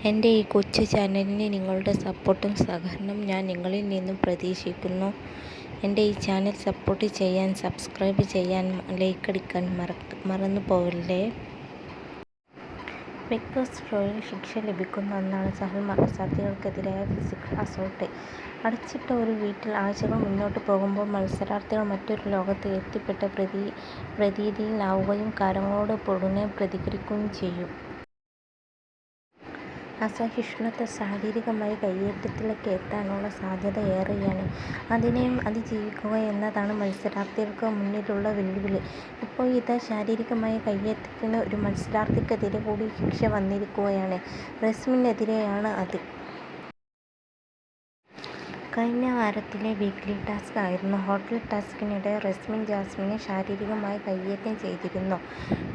എൻ്റെ ഈ കൊച്ചു ചാനലിന് നിങ്ങളുടെ സപ്പോർട്ടും സഹകരണവും ഞാൻ നിങ്ങളിൽ നിന്നും പ്രതീക്ഷിക്കുന്നു. എൻ്റെ ഈ ചാനൽ സപ്പോർട്ട് ചെയ്യാൻ, സബ്സ്ക്രൈബ് ചെയ്യാൻ, ലൈക്കടിക്കാൻ മറന്നു പോകല്ലേ. ബിഗ് ബോസ് ഷോയിൽ ശിക്ഷ ലഭിക്കുന്ന ഒന്നാണ് സഹമത്സരാർത്ഥികൾക്കെതിരായ ഫിസിക്കൽ അസോൾട്ട്. അടച്ചിട്ട ഒരു വീട്ടിൽ ആഴ്ചകൾ മുന്നോട്ട് പോകുമ്പോൾ മത്സരാർത്ഥികൾ മറ്റൊരു ലോകത്ത് എത്തിപ്പെട്ട പ്രതീതിയിലാവുകയും കാര്യങ്ങളോട് പൊടുന്നനെ പ്രതികരിക്കുകയും ചെയ്യും. അസഹിഷ്ണുത ശാരീരികമായ കയ്യേറ്റത്തിലേക്ക് എത്താനുള്ള സാധ്യത ഏറെയാണ്. അതിനെയും അതിജീവിക്കുക എന്നതാണ് മത്സരാർത്ഥികൾക്ക് മുന്നിലുള്ള വെല്ലുവിളി. ഇപ്പോൾ ഇതാ ശാരീരികമായ കയ്യേറ്റത്തിന് ഒരു മത്സരാർത്ഥിക്കെതിരെ കൂടി ശിക്ഷ വന്നിരിക്കുകയാണ്. റസ്മിനെതിരെയാണ് അത്. കഴിഞ്ഞ വാരത്തിലെ വീക്ക്ലി ടാസ്ക് ആയിരുന്നു ഹോട്ടൽ ടാസ്കിനിടെ റസ്മിൻ ജാസ്മിനെ ശാരീരികമായി കയ്യേറ്റം ചെയ്തിരുന്നു.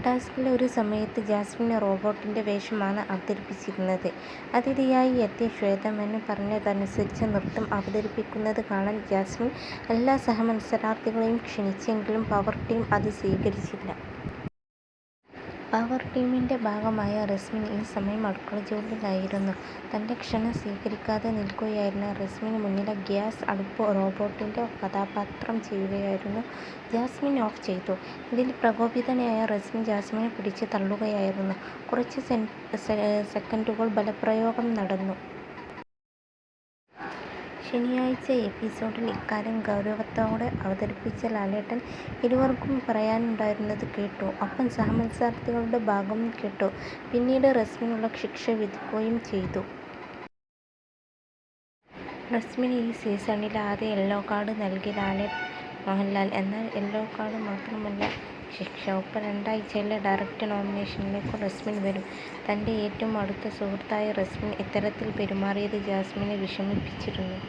ടാസ്കിൽ ഒരു സമയത്ത് ജാസ്മിൻ റോബോട്ടിൻ്റെ വേഷമാണ് അവതരിപ്പിച്ചിരുന്നത്. അതിഥിയായി എത്തിയ ശ്വേതമേനോൻ പറഞ്ഞതനുസരിച്ച് നൃത്തം അവതരിപ്പിക്കുന്നത് കാണാൻ ജാസ്മിൻ എല്ലാ സഹമത്സരാർത്ഥികളെയും ക്ഷണിച്ചെങ്കിലും പവർ ടീം അത് സ്വീകരിച്ചില്ല. പവർ ടീമിൻ്റെ ഭാഗമായ റസ്മിൻ ഈ സമയം അടുക്കള ജോലിയിലായിരുന്നു. തൻ്റെ ക്ഷണം സ്വീകരിക്കാതെ നിൽക്കുകയായിരുന്ന റസ്മിന് മുന്നിലെ ഗ്യാസ് അടുപ്പ് റോബോട്ടിൻ്റെ കഥാപാത്രം ചെയ്യുകയായിരുന്നു. ജാസ്മിൻ ഓഫ് ചെയ്തു. ഇതിൽ പ്രകോപിതനായ റസ്മിൻ ജാസ്മിനെ പിടിച്ച് തള്ളുകയായിരുന്നു. കുറച്ച് സെക്കൻഡുകൾ ബലപ്രയോഗം നടന്നു. ശനിയാഴ്ച എപ്പിസോഡിൽ ഇക്കാര്യം ഗൗരവത്തോടെ അവതരിപ്പിച്ച ലാലേട്ടൻ ഇരുവർക്കും പറയാനുണ്ടായിരുന്നത് കേട്ടു. ഒപ്പം സഹമത്സരാർത്ഥികളുടെ ഭാഗവും കേട്ടു. പിന്നീട് റസ്മിനുള്ള ശിക്ഷ വിധിക്കുകയും ചെയ്തു. റസ്മിന് ഈ സീസണിൽ ആദ്യ യെല്ലോ കാർഡ് നൽകി മോഹൻലാൽ. എന്നാൽ യെല്ലോ കാർഡ് മാത്രമല്ല ശിക്ഷ, ഒപ്പം 2 ആഴ്ചയിലെ ഡയറക്റ്റ് നോമിനേഷനിലേക്കും റസ്മിൻ വരും. തൻ്റെ ഏറ്റവും അടുത്ത സുഹൃത്തായ റസ്മിൻ ഇത്തരത്തിൽ പെരുമാറിയത് ജാസ്മിനെ വിഷമിപ്പിച്ചിരുന്നു.